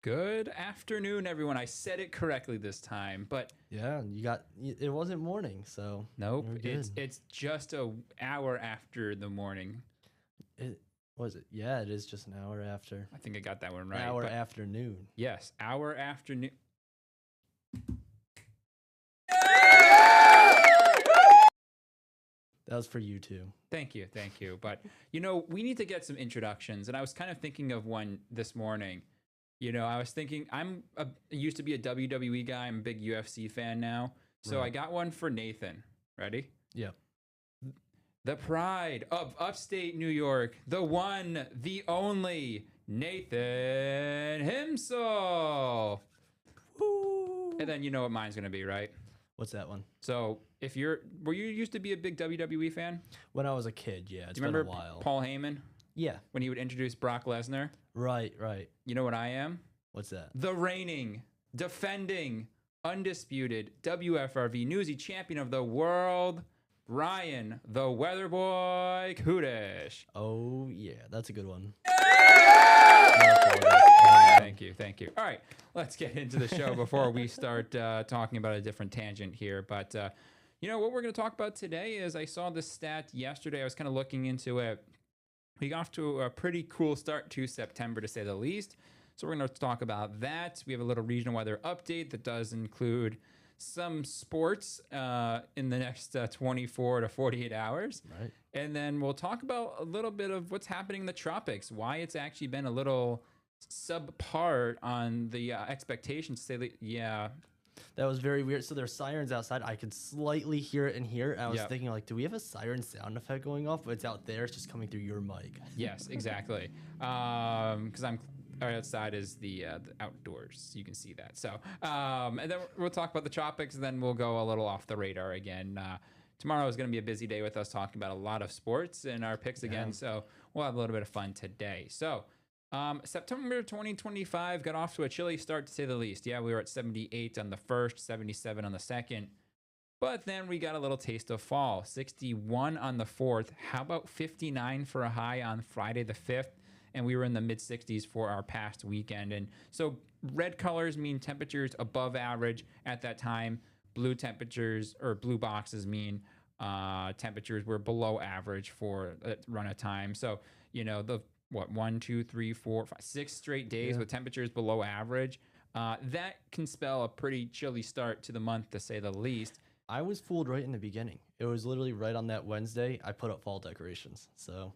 Good afternoon, everyone. I said it correctly this time, but Yeah, it wasn't morning, so nope, we're it's good. it's just an hour after the morning. It was it? Yeah, it is just an hour after. I think I got that one right. Hour But afternoon. yes, hour afternoon. That was for you too. Thank you, thank you. But we need to get some introductions, and I was kind of thinking of one this morning. I was thinking I used to be a WWE guy. I'm a big UFC fan now, so I Right. got one for Nathan. Ready? Yeah. The pride of upstate New York, the one, the only, Nathan himself. Woo! And then you know what mine's gonna be, right? What's that one? So were you used to be a big WWE fan? When I was a kid, yeah. It's Do you been a remember while. Paul Heyman Yeah. when he would introduce Brock Lesnar? Right. You know what I am? What's that? The reigning, defending, undisputed WFRV Newsy champion of the world, Ryan the Weather Boy Kudish. Oh yeah, that's a good one. Thank you. All right, let's get into the show before we start talking about a different tangent here. But what we're going to talk about today is I saw this stat yesterday. I was kind of looking into it. We got off to a pretty cool start to September, to say the least. So we're going to talk about that. We have a little regional weather update that does include some sports in the next 24 to 48 hours. Right. And then we'll talk about a little bit of what's happening in the tropics, why it's actually been a little subpar on the expectations. Yeah. That was very weird. So there's sirens outside. I could slightly hear it in here. I was Yep. thinking, like, do we have a siren sound effect going off? But it's out there. It's just coming through your mic. Yes, exactly. Because I'm outside is the outdoors. You can see that. So, and then we'll talk about the tropics, and then we'll go a little off the radar again. Tomorrow is going to be a busy day with us talking about a lot of sports and our picks again. So we'll have a little bit of fun today. So September 2025 got off to a chilly start, to say the least. Yeah, we were at 78 on the 1st, 77 on the 2nd. But then we got a little taste of fall. 61 on the 4th. How about 59 for a high on Friday the 5th? And we were in the mid 60s for our past weekend. And so red colors mean temperatures above average at that time. Blue boxes mean temperatures were below average for a run of time. So, the 1, 2, 3, 4, 5, 6 straight days with temperatures below average. That can spell a pretty chilly start to the month, to say the least. I was fooled right in the beginning. It was literally right on that Wednesday. I put up fall decorations. So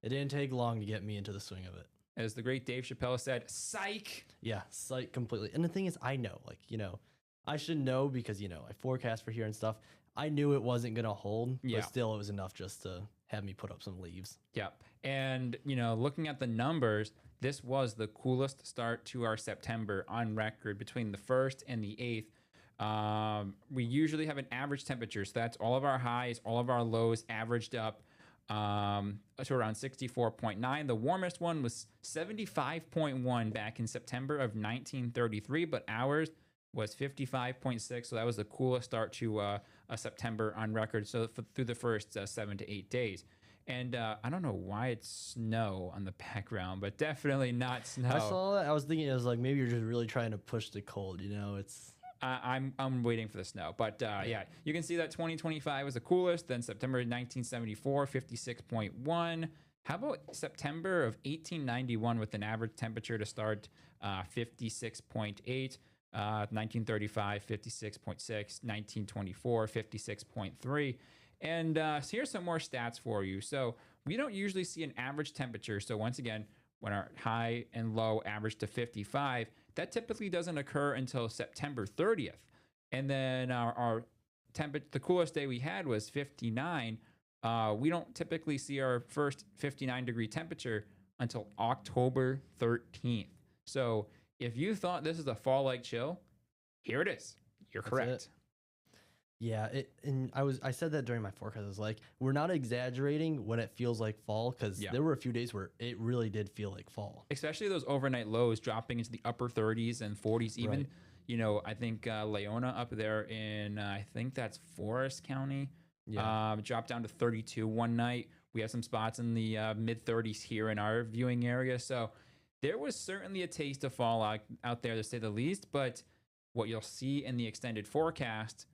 it didn't take long to get me into the swing of it. As the great Dave Chappelle said, psych. Yeah, sight completely. And the thing is, I know, I should know because, I forecast for here and stuff. I knew it wasn't going to hold, Yeah. but still it was enough just to have me put up some leaves. Yep. And, looking at the numbers, this was the coolest start to our September on record between the 1st and the 8th. We usually have an average temperature. So that's all of our highs, all of our lows averaged up to around 64.9. The warmest one was 75.1 back in September of 1933, but ours was 55.6. So that was the coolest start to a September on record. So through the first 7 to 8 days. And I don't know why it's snow on the background, but definitely not snow. I saw that. I was thinking it was like maybe you're just really trying to push the cold. It's I'm waiting for the snow, but yeah, you can see that 2025 was the coolest. Then September 1974, 56.1. How about September of 1891 with an average temperature to start 56.8. 1935, 56.6. 1924, 56.3. And so here's some more stats for you. So we don't usually see an average temperature. So once again, when our high and low average to 55, that typically doesn't occur until September 30th. And then the coolest day we had was 59. We don't typically see our first 59-degree temperature until October 13th. So if you thought this is a fall-like chill, here it is. You're correct. Yeah, I said that during my forecast. I was like, we're not exaggerating when it feels like fall, because there were a few days where it really did feel like fall. Especially those overnight lows dropping into the upper 30s and 40s even. Right. I think Leona up there in, I think that's Forest County, dropped down to 32 one night. We have some spots in the mid 30s here in our viewing area. So There was certainly a taste of fall out there, to say the least, but what you'll see in the extended forecast,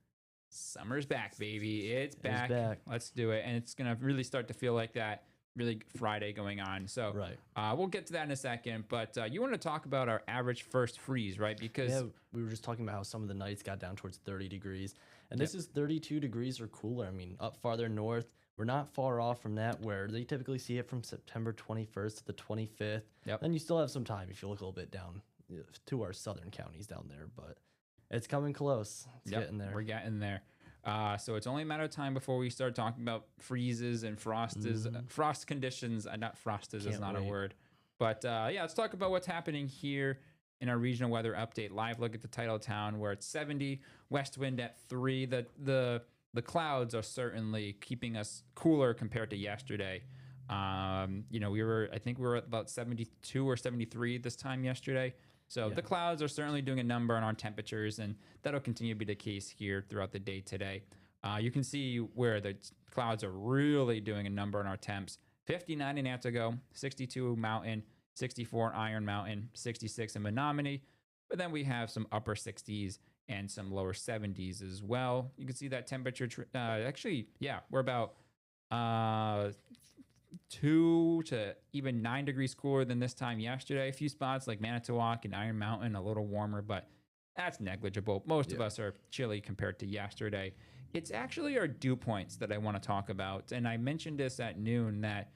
summer's back, baby. It's It is back. back. Let's do it. And it's going to really start to feel like that really Friday going on. So Right. we'll get to that in a second. But you want to talk about our average first freeze, right? Because Yeah, we were just talking about how some of the nights got down towards 30 degrees. And this is 32 degrees or cooler. I mean, up farther north, we're not far off from that, where they typically see it from September 21st to the 25th. Yep. And you still have some time if you look a little bit down to our southern counties down there. But it's coming close. It's getting there. We're getting there. So it's only a matter of time before we start talking about freezes and frost conditions. Not frost is not a word. But yeah, let's talk about what's happening here in our regional weather update. Live look at the title town where it's 70, west wind at 3. The clouds are certainly keeping us cooler compared to yesterday. I think we were at about 72 or 73 this time yesterday. So the clouds are certainly doing a number on our temperatures, and that'll continue to be the case here throughout the day today. You can see where the clouds are really doing a number on our temps. 59 in Antigo, 62 Mountain, 64 in Iron Mountain, 66 in Menominee. But then we have some upper 60s and some lower 70s as well. You can see that temperature, we're about 2 to even 9 degrees cooler than this time yesterday. A few spots like Manitowoc and Iron Mountain a little warmer, but that's negligible. Most of us are chilly compared to yesterday. It's actually our dew points that I want to talk about, and I mentioned this at noon that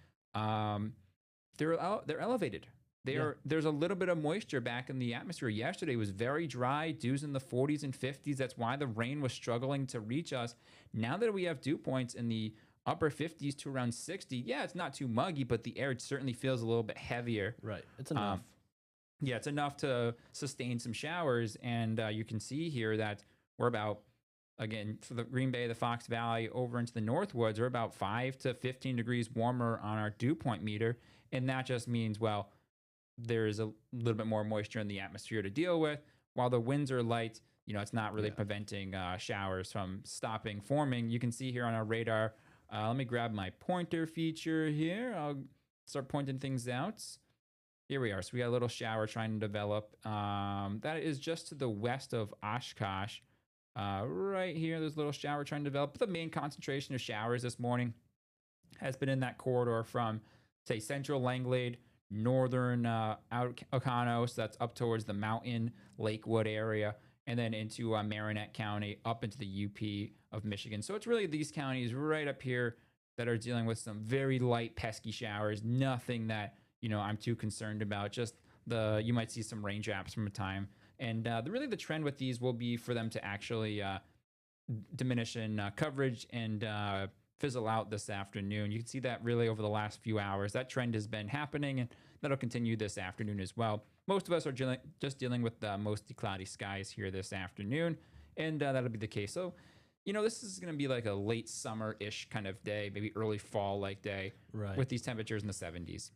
they're elevated. There's a little bit of moisture back in the atmosphere. Yesterday was very dry, dews in the 40s and 50s. That's why the rain was struggling to reach us. Now that we have dew points in the upper 50s to around 60, yeah, it's not too muggy, but the air certainly feels a little bit heavier. Right. It's enough. Yeah, it's enough to sustain some showers. And you can see here that we're about, again, for the Green Bay, the Fox Valley, over into the Northwoods, we're about 5 to 15 degrees warmer on our dew point meter. And that just means, well, there's a little bit more moisture in the atmosphere to deal with. While the winds are light, it's not really preventing showers from forming. You can see here on our radar, let me grab my pointer feature here. I'll start pointing things out. Here we are. So we got a little shower trying to develop. That is just to the west of Oshkosh. Right here, there's a little shower trying to develop. But the main concentration of showers this morning has been in that corridor from, say, central Langlade, northern Oconto, so that's up towards the Mountain, Lakewood area, and then into Marinette County, up into the UP of Michigan. So it's really these counties right up here that are dealing with some very light, pesky showers. Nothing that, I'm too concerned about. Just you might see some raindrops from a time. And really the trend with these will be for them to actually diminish in coverage and fizzle out this afternoon. You can see that really over the last few hours. That trend has been happening, and that'll continue this afternoon as well. Most of us are just dealing with mostly cloudy skies here this afternoon, and that'll be the case. So, this is going to be like a late summer-ish kind of day, maybe early fall-like day, right, with these temperatures in the 70s.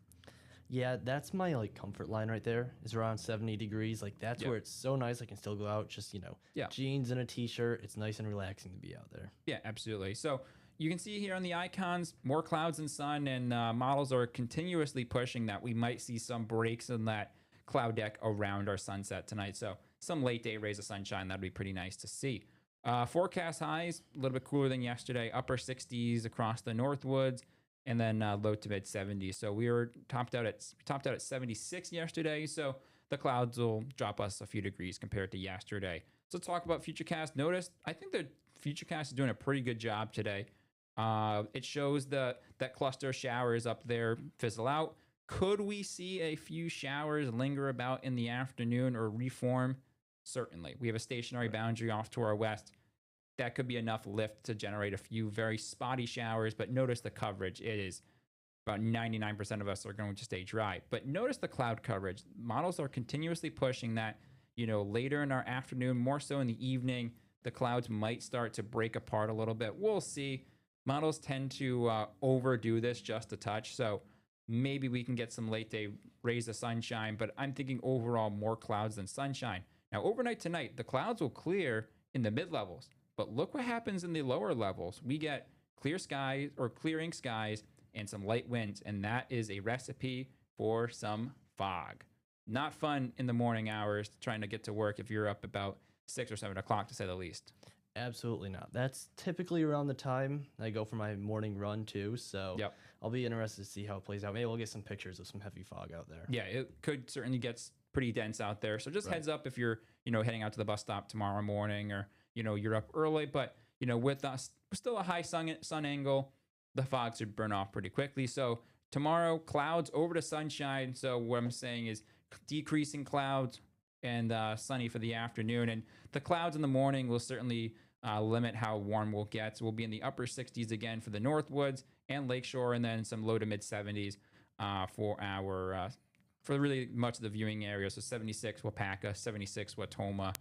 Yeah, that's my comfort line right there. Is around 70 degrees. That's where it's so nice. I can still go out, just jeans and a t-shirt. It's nice and relaxing to be out there. Yeah, absolutely. So you can see here on the icons, more clouds and sun, and models are continuously pushing that we might see some breaks in that cloud deck around our sunset tonight. So some late day rays of sunshine, that'd be pretty nice to see. Forecast highs, a little bit cooler than yesterday, upper 60s across the Northwoods, and then low to mid 70s. So we were topped out at 76 yesterday. So the clouds will drop us a few degrees compared to yesterday. So let's talk about Futurecast. Notice, I think the Futurecast is doing a pretty good job today. It shows that cluster of showers up there fizzle out. Could we see a few showers linger about in the afternoon or reform? Certainly. We have a stationary boundary off to our west. That could be enough lift to generate a few very spotty showers, but notice the coverage. It is about 99% of us are going to stay dry. But notice the cloud coverage. Models are continuously pushing that, later in our afternoon, more so in the evening, the clouds might start to break apart a little bit. We'll see. Models tend to overdo this just a touch, so maybe we can get some late day rays of sunshine, but I'm thinking overall more clouds than sunshine. Now, overnight tonight, the clouds will clear in the mid-levels, but look what happens in the lower levels. We get clear skies or clearing skies and some light winds, and that is a recipe for some fog. not fun in the morning hours trying to get to work if you're up about 6 or 7 o'clock, to say the least. Absolutely not. That's typically around the time I go for my morning run too. So Yep. I'll be interested to see how it plays out. Maybe we'll get some pictures of some heavy fog out there. Yeah, it could certainly get pretty dense out there. So just Right. heads up if you're, heading out to the bus stop tomorrow morning, or, you're up early. But, with us, still a high sun angle, the fog should burn off pretty quickly. So tomorrow, clouds over to sunshine. So what I'm saying is decreasing clouds and sunny for the afternoon. And the clouds in the morning will certainly limit how warm we'll get. So we'll be in the upper 60s again for the Northwoods and Lakeshore, and then some low to mid 70s for our for really much of the viewing area. So 76 Wapaka, 76 Watoma.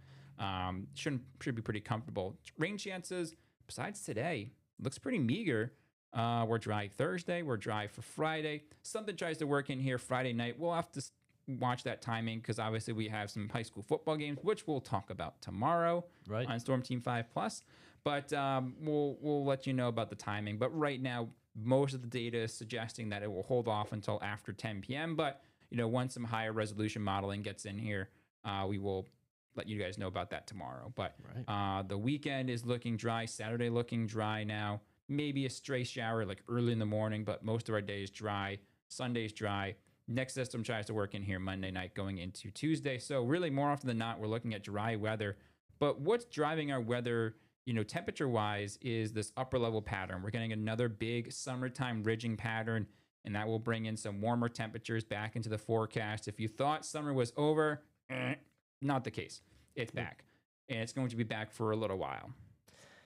Should be pretty comfortable. Rain chances besides today looks pretty meager. We're dry Thursday. We're dry for Friday. Something tries to work in here Friday night. We'll have to watch that timing because obviously we have some high school football games, which we'll talk about tomorrow Right. on Storm Team 5 Plus. But we'll let you know about the timing. But right now, most of the data is suggesting that it will hold off until after 10 p.m. But once some higher resolution modeling gets in here, we will let you guys know about that tomorrow. But Right. the weekend is looking dry. Saturday looking dry now. Maybe a stray shower like early in the morning, but most of our days dry. Sunday's dry. Next system tries to work in here Monday night going into Tuesday. So really, more often than not, we're looking at dry weather. But what's driving our weather, temperature-wise, is this upper level pattern. We're getting another big summertime ridging pattern, and that will bring in some warmer temperatures back into the forecast. If you thought summer was over, not the case. It's back, and it's going to be back for a little while.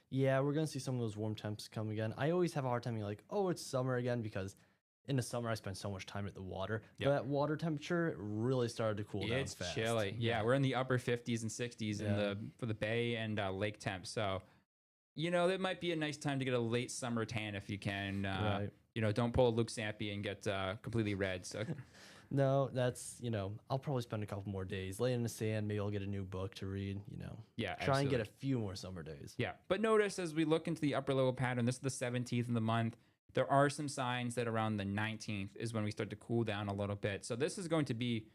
Yeah, we're gonna see some of those warm temps come again. I always have a hard time being like, oh, it's summer again, because in the summer I spend so much time at the water. Yep. But that water temperature really started to cool down It's fast. chilly. Yeah, we're in the upper 50s and 60s Yeah. for the bay and lake temp. So, it might be a nice time to get a late summer tan if you can. Right. Don't pull a Luke Sampi and get completely red. So, No, that's, I'll probably spend a couple more days laying in the sand. Maybe I'll get a new book to read, yeah, try and get absolutely. a few more summer days. Yeah, but notice as we look into the upper level pattern, this is the 17th of the month. There are some signs that around the 19th is when we start to cool down a little bit. So this is going to be,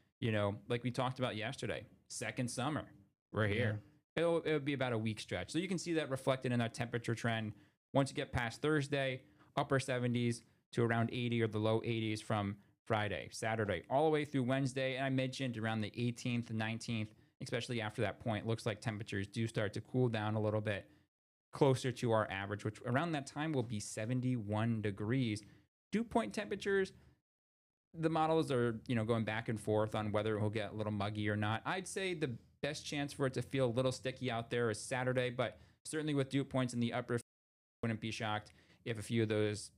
like we talked about yesterday, second summer. We're here. It'll be about a week stretch. So you can see that reflected in our temperature trend. Once you get past Thursday, upper 70s to around 80 or the low 80s from Friday, Saturday, all the way through Wednesday. And I mentioned around the 18th and 19th, especially after that point, looks like temperatures do start to cool down a little bit closer to our average, which around that time will be 71 degrees. Dew point temperatures, the models are, going back and forth on whether it will get a little muggy or not. I'd say the best chance for it to feel a little sticky out there is Saturday, but certainly with dew points in the upper, wouldn't be shocked if a few of those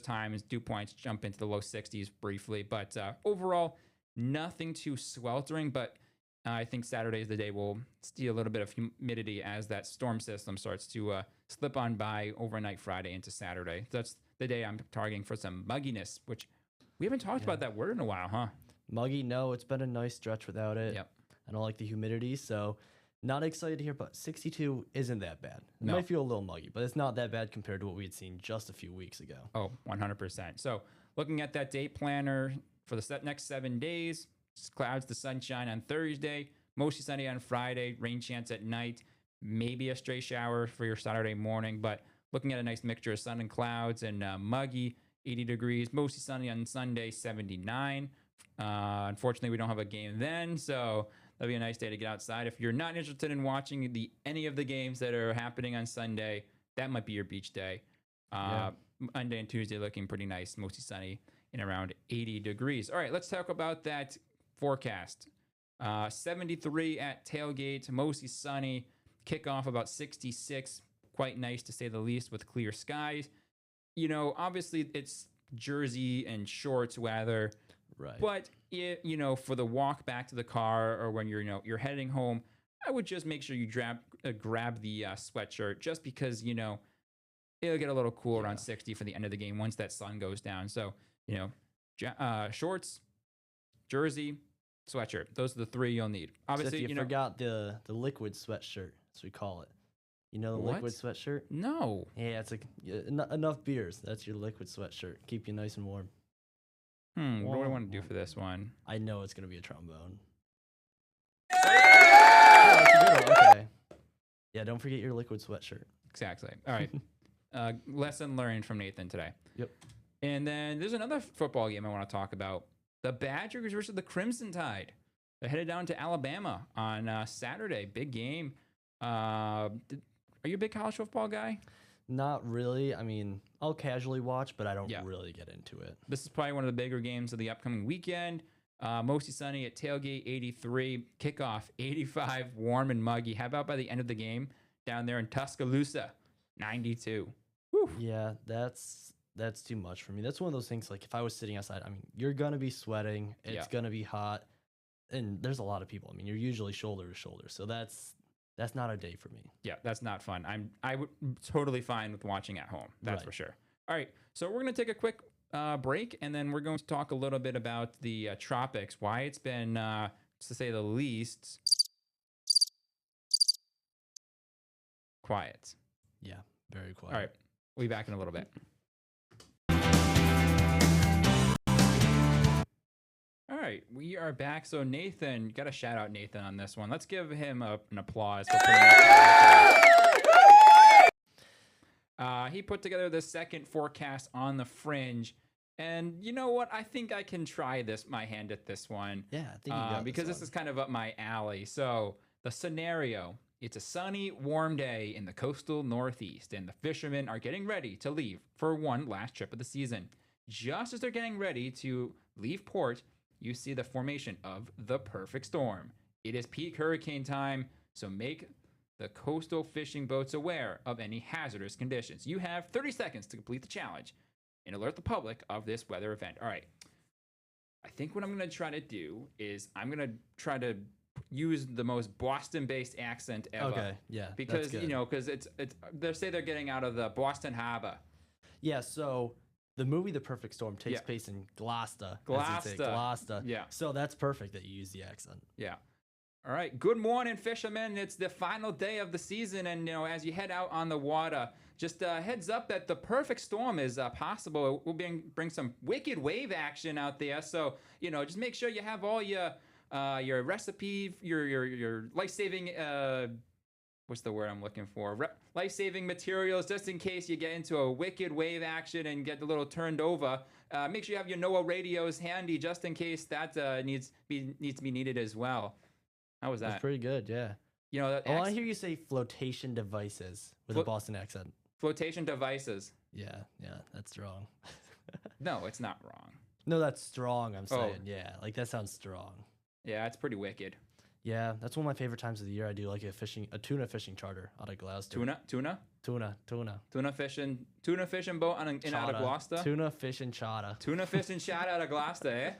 times dew points jump into the low 60s briefly. But overall, nothing too sweltering, but I think Saturday is the day we'll see a little bit of humidity as that storm system starts to slip on by overnight Friday into Saturday. That's the day I'm targeting for some mugginess, which we haven't talked about that word in a while, huh? Muggy, no, it's been a nice stretch without it. Yep. I don't like the humidity, so not excited to hear, but 62 isn't that bad. It No. might feel a little muggy, but it's not that bad compared to what we had seen just a few weeks ago. Oh, 100%. So looking at that date planner for the next 7 days, clouds to sunshine on Thursday, mostly sunny on Friday, rain chance at night, maybe a stray shower for your Saturday morning, but looking at a nice mixture of sun and clouds and muggy, 80 degrees, mostly sunny on Sunday, 79. Unfortunately, we don't have a game then, so that'll be a nice day to get outside. If you're not interested in watching any of the games that are happening on Sunday, that might be your beach day. Monday and Tuesday looking pretty nice, mostly sunny and around 80 degrees. All right, let's talk about that forecast. 73 at tailgate, mostly sunny. Kickoff about 66, quite nice to say the least with clear skies. Obviously it's jersey and shorts weather. Right. But for the walk back to the car or when you're heading home, I would just make sure you grab the sweatshirt just because it'll get a little cool around 60 for the end of the game once that sun goes down. So shorts, jersey, sweatshirt. Those are the three you'll need. Obviously, Except you forgot the liquid sweatshirt, as we call it. The What? liquid sweatshirt? No. Yeah, it's like enough beers. That's your liquid sweatshirt. Keep you nice and warm. What do I Wah, want to do wah. for this one? I know it's gonna be a trombone. Yeah! Oh, that's a good one. Okay. Yeah, don't forget your liquid sweatshirt. Exactly. All right. Lesson learned from Nathan today. Yep. And then there's another football game I want to talk about. The Badgers versus the Crimson Tide. They're headed down to Alabama on Saturday. Big game. Are you a big college football guy? Not really. I mean, I'll casually watch, but I don't Yeah. really get into it. This is probably one of the bigger games of the upcoming weekend. Mostly sunny at tailgate 83, kickoff 85, warm and muggy. How about by the end of the game down there in Tuscaloosa, 92? Whew. Yeah, that's too much for me. That's one of those things like if I was sitting outside, I mean, you're gonna be sweating, it's Yeah. gonna be hot, and there's a lot of people. I mean, you're usually shoulder to shoulder. So that's not a day for me. Yeah, that's not fun. I would totally fine with watching at home. That's Right. for sure. All right, so we're gonna take a quick break, and then we're going to talk a little bit about the tropics. Why it's been, to say the least, quiet. Yeah, very quiet. All right, we'll be back in a little bit. All right, we are back. So Nathan, got to shout out Nathan on this one. Let's give him an applause for putting that together. He put together the second forecast on the fringe. And you know what? I think I can try my hand at this one. Yeah, I think you got because this one. is kind of up my alley. So the scenario, it's a sunny, warm day in the coastal Northeast, and the fishermen are getting ready to leave for one last trip of the season. Just as they're getting ready to leave port, you see the formation of the perfect storm. It is peak hurricane time, so make the coastal fishing boats aware of any hazardous conditions. You have 30 seconds to complete the challenge and alert the public of this weather event. All right. I think what I'm going to try to do is I'm going to try to use the most Boston-based accent ever. Okay, yeah. Because, that's good. because it's they say they're getting out of the Boston Harbor. Yeah, so the movie The Perfect Storm takes Yeah. place in Gloucester. Gloucester. Gloucester. Yeah. So that's perfect that you use the accent. Yeah. All right. Good morning, fishermen. It's the final day of the season, and as you head out on the water, just heads up that the perfect storm is possible. It will bring some wicked wave action out there. So just make sure you have all your recipe, your life-saving. What's the word I'm looking for? Life-saving materials, just in case you get into a wicked wave action and get a little turned over. Make sure you have your NOAA radios handy, just in case that needs to be needed as well. How was That's that? pretty good, yeah. That Oh, I hear you say flotation devices with a Boston accent. flotation devices. Yeah, that's wrong. No, it's not wrong. No, that's strong, I'm Oh. saying. Yeah, like that sounds strong. Yeah, it's pretty wicked. Yeah, that's one of my favorite times of the year. I do like a tuna fishing charter out of Gloucester. Tuna fishing boat in and out of Chata. Gloucester. Tuna fishing chata. Tuna fishing shot out of Gloucester, eh?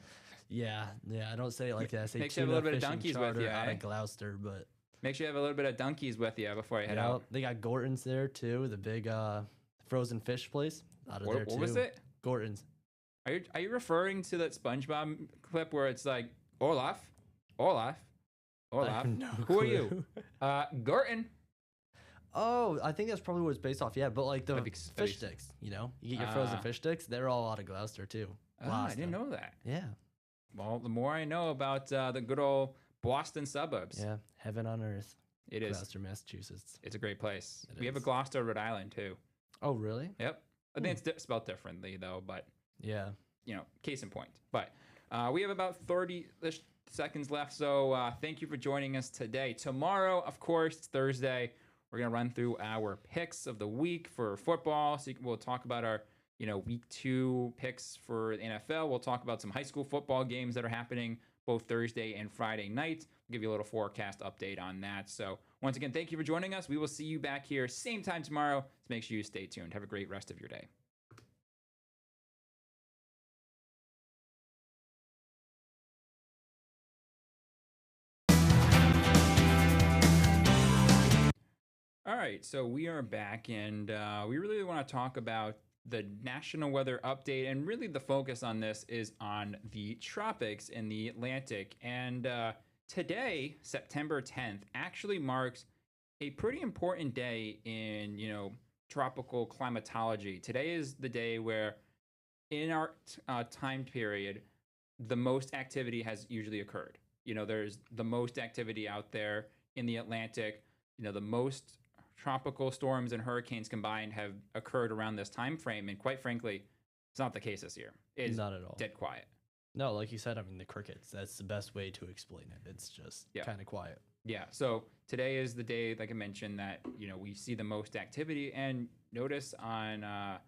Yeah, I don't say it like that. I say Make sure you have a tuna little bit of fishing donkeys with charter you, out eh? of Gloucester, but Make sure you have a little bit of donkeys with you before you head out. they got Gorton's there too, the big frozen fish place out of there too. What was it? Gorton's. Are you referring to that SpongeBob clip where it's like Olaf? I have no Who are you? clue. Gorton. Oh, I think that's probably what it's based off. Yeah, but like the That'd be- fish sticks, you get your frozen Ah. fish sticks. They're all out of Gloucester too. I didn't know that. Yeah, Well, the more I know about the good old Boston suburbs, yeah, heaven on earth. it is. Gloucester, Massachusetts. It's a great place. It We have a is. Gloucester, Rhode Island too. Oh, really? Yep. I think it's spelled differently though, but Yeah. case in point. But we have about 30 seconds left, so thank you for joining us today. Tomorrow, of course, it's Thursday. We're gonna run through our picks of the week for football. So we'll talk about our week 2 picks for the NFL. We'll talk about some high school football games that are happening both Thursday and Friday night. We'll give you a little forecast update on that. So once again, thank you for joining us. We will see you back here same time tomorrow. So make sure you stay tuned. Have a great rest of your day. All right, so we are back, and we really want to talk about the national weather update, and really the focus on this is on the tropics in the Atlantic. And today, September 10th, actually marks a pretty important day in tropical climatology. Today is the day where in our time period, the most activity has usually occurred. There's the most activity out there in the Atlantic. The most tropical storms and hurricanes combined have occurred around this time frame, and quite frankly, it's not the case this year. It's Not at all. dead quiet. No, like you said, I mean, the crickets, that's the best way to explain it. It's just Yeah. kind of quiet. Yeah. So today is the day, like I mentioned, that we see the most activity. And notice on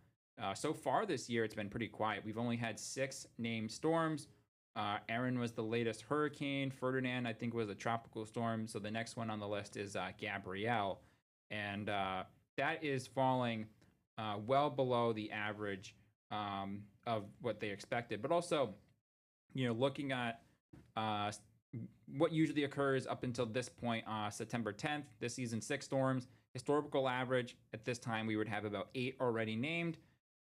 so far this year, it's been pretty quiet. We've only had 6 named storms. Aaron was the latest hurricane. Ferdinand, I think, was a tropical storm. So the next one on the list is Gabrielle, and that is falling well below the average of what they expected. But also, looking at what usually occurs up until this point, September 10th, this season 6 storms. Historical average at this time, we would have about 8 already named.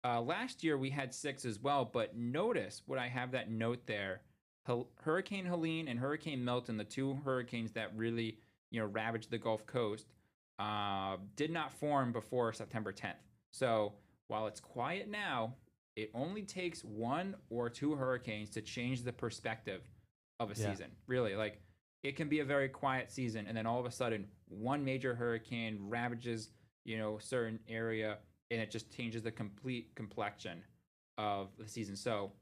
Last year, we had 6 as well, but notice what I have that note there. Hurricane Helene and Hurricane Milton, the 2 hurricanes that really, ravaged the Gulf Coast, did not form before September 10th. So while it's quiet now, it only takes 1 or 2 hurricanes to change the perspective of a season. Really, like, it can be a very quiet season, and then all of a sudden, one major hurricane ravages, certain area, and it just changes the complete complexion of the season. So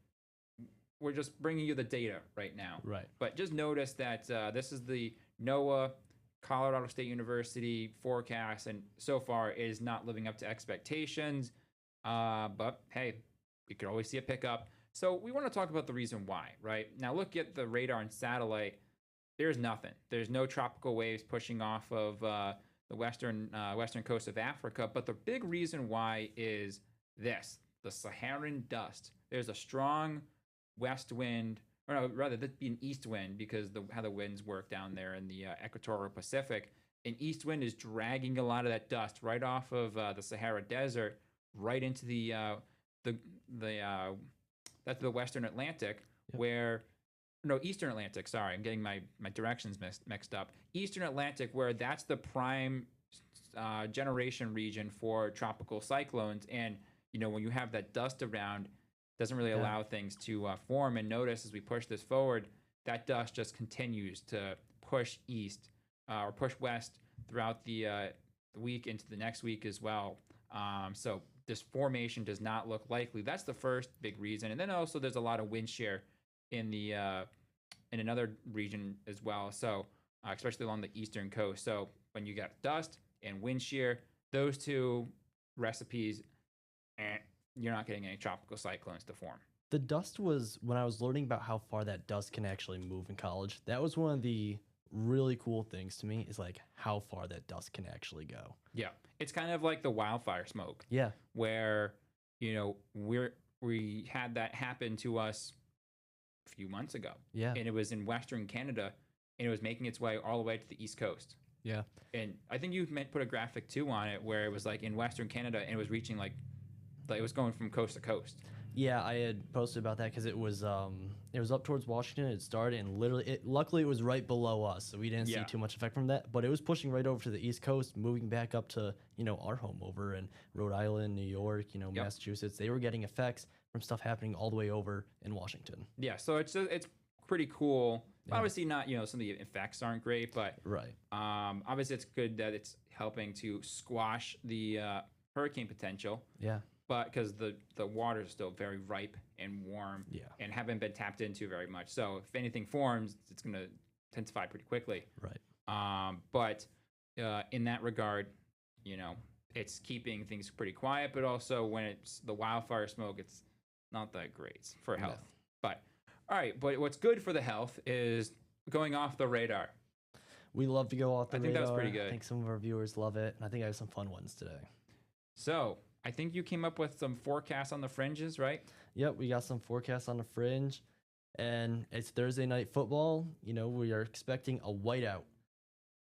we're just bringing you the data right now. Right. But just notice that this is the NOAA Colorado State University forecast, and so far it is not living up to expectations. But hey, we could always see a pickup. So we want to talk about the reason why, right? Now look at the radar and satellite. There's nothing. There's no tropical waves pushing off of the western coast of Africa. But the big reason why is this: the Saharan dust. There's a strong west wind, or no, rather, that'd be an east wind, because how the winds work down there in the equatorial Pacific. An east wind is dragging a lot of that dust right off of the Sahara Desert, right into that's the Western Atlantic, where Eastern Atlantic. Sorry, I'm getting my directions mixed up. Eastern Atlantic, where that's the prime generation region for tropical cyclones, and when you have that dust around, doesn't really allow things to form. And notice as we push this forward, that dust just continues to push east or push west throughout the week into the next week as well. So this formation does not look likely. That's the first big reason. And then also there's a lot of wind shear in another region as well. So especially along the eastern coast. So when you got dust and wind shear, those 2 recipes, you're not getting any tropical cyclones to form. The dust was, when I was learning about how far that dust can actually move in college, that was one of the really cool things to me, is like how far that dust can actually go. Yeah. It's kind of like the wildfire smoke. Yeah. Where, we had that happen to us a few months ago. Yeah. And it was in Western Canada, and it was making its way all the way to the East Coast. Yeah. And I think you put a graphic too on it, where it was like in Western Canada, and it was reaching like it was going from coast to coast. Yeah, I had posted about that because it was up towards Washington. It started, and luckily it was right below us, so we didn't see too much effect from that. But it was pushing right over to the East Coast, moving back up to our home over in Rhode Island, New York, Massachusetts. They were getting effects from stuff happening all the way over in Washington. Yeah, so it's pretty cool. Yeah. Obviously, not some of the effects aren't great, but right. Obviously it's good that it's helping to squash the hurricane potential. Yeah. But because the water is still very ripe and warm, and haven't been tapped into very much. So if anything forms, it's going to intensify pretty quickly. Right. But in that regard, it's keeping things pretty quiet. But also when it's the wildfire smoke, it's not that great for health. No. But all right. But what's good for the health is going off the radar. We love to go off the radar. I think that was pretty good. I think some of our viewers love it. And I think I have some fun ones today. So I think you came up with some forecasts on the fringes, right? Yep, we got some forecasts on the fringe, and it's Thursday night football. We are expecting a whiteout.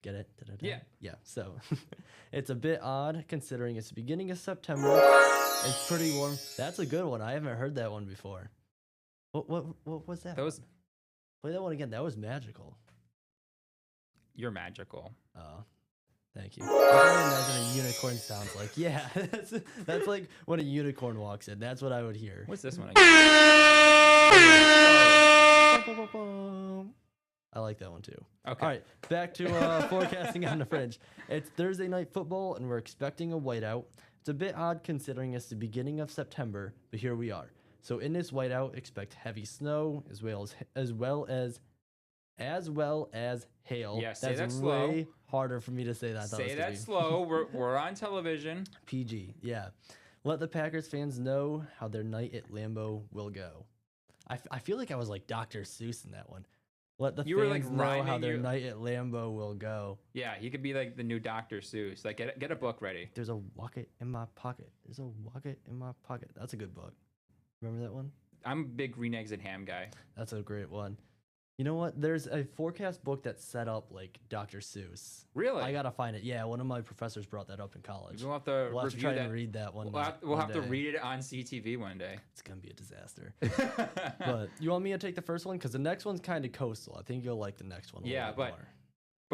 Get it? Da-da-da. Yeah. Yeah, so it's a bit odd considering it's the beginning of September. It's pretty warm. That's a good one. I haven't heard that one before. What was that? Play that one again. That was magical. You're magical. Thank you. That's what I imagine a unicorn sounds like. Yeah, that's like when a unicorn walks in. That's what I would hear. What's this one again? I like that one too. Okay. All right, back to forecasting on the fringe. It's Thursday night football, and we're expecting a whiteout. It's a bit odd considering it's the beginning of September, but here we are. So in this whiteout, expect heavy snow as well as hail. Yeah, say That's that slow. way harder for me to say that. I thought it was Say gonna that be slow. We're on television. PG. Yeah. Let the Packers fans know how their night at Lambeau will go. I feel like I was like Dr. Seuss in that one. Let the You were, fans like, know how rhyming their you- night at Lambeau will go. Yeah, he could be like the new Dr. Seuss. Like, get a book ready. There's a rocket in my pocket. There's a rocket in my pocket. That's a good book. Remember that one? I'm a big green eggs and ham guy. That's a great one. You know what? There's a forecast book that's set up like Dr. Seuss. Really? I gotta find it. Yeah, one of my professors brought that up in college. We'll have to We'll have to review try that. and read that one. We'll have to day. read it on CTV one day. It's gonna be a disaster. But you want me to take the first one because the next one's kind of coastal. I think you'll like the next one. A Yeah, little bit but- more.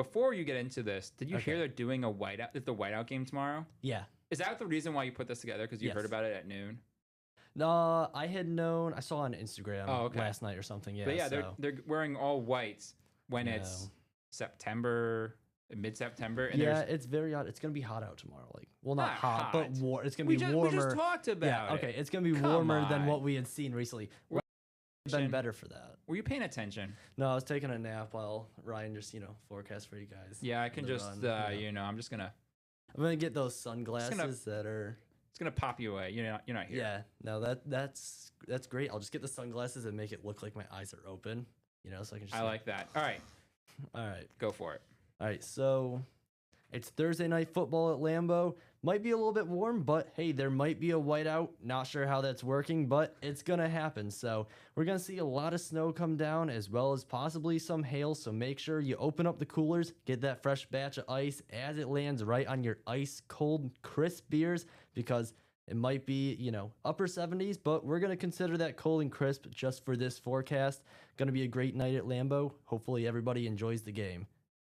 Before you get into this, did you hear Okay. they're doing a whiteout? Is the whiteout game tomorrow? Yeah. Is that the reason why you put this together? Because you heard Yes. about it at noon. No, I had known. I saw on Instagram Oh, okay. last night or something. Yeah. But yeah, so, they're wearing all whites when it's No. September, mid-September, and yeah, there's it's very odd. It's gonna be hot out tomorrow. Like, well, not Not hot, but hot. war. It's gonna we be just, warmer. we just talked about Yeah. it. Okay. It's gonna be Come warmer than on. what we had seen recently. Been Attention. better for that. Were you paying attention? No, I was taking a nap while Ryan just forecast for you guys. Yeah, I can The just run, I'm just gonna I'm gonna get those sunglasses that are. it's gonna pop you away. You're not here. Yeah, no, that's great. I'll just get the sunglasses and make it look like my eyes are open. So I can just. I like that. All right, All right, go for it. all right. So, it's Thursday night football at Lambeau. Might be a little bit warm, but hey, there might be a whiteout. Not sure how that's working, but it's gonna happen. So we're gonna see a lot of snow come down, as well as possibly some hail. So make sure you open up the coolers, get that fresh batch of ice as it lands right on your ice cold, crisp beers, because it might be, upper 70s, but we're going to consider that cold and crisp just for this forecast. Going to be a great night at Lambeau. Hopefully everybody enjoys the game.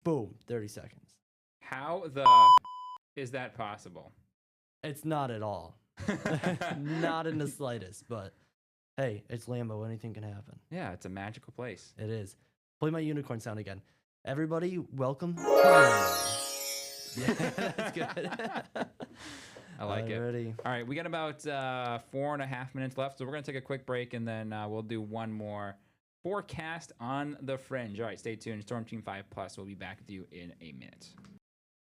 Boom, 30 seconds. How the is that possible? It's not at all. Not in the slightest, but hey, it's Lambeau. Anything can happen. Yeah, it's a magical place. It is. Play my unicorn sound again. Everybody, welcome to Lambeau. Yeah, that's good. I like it. Alrighty. All right, we got about 4.5 minutes left, so we're gonna take a quick break and then we'll do one more forecast on the fringe. All right, stay tuned. Storm Team 5 Plus will be back with you in a minute.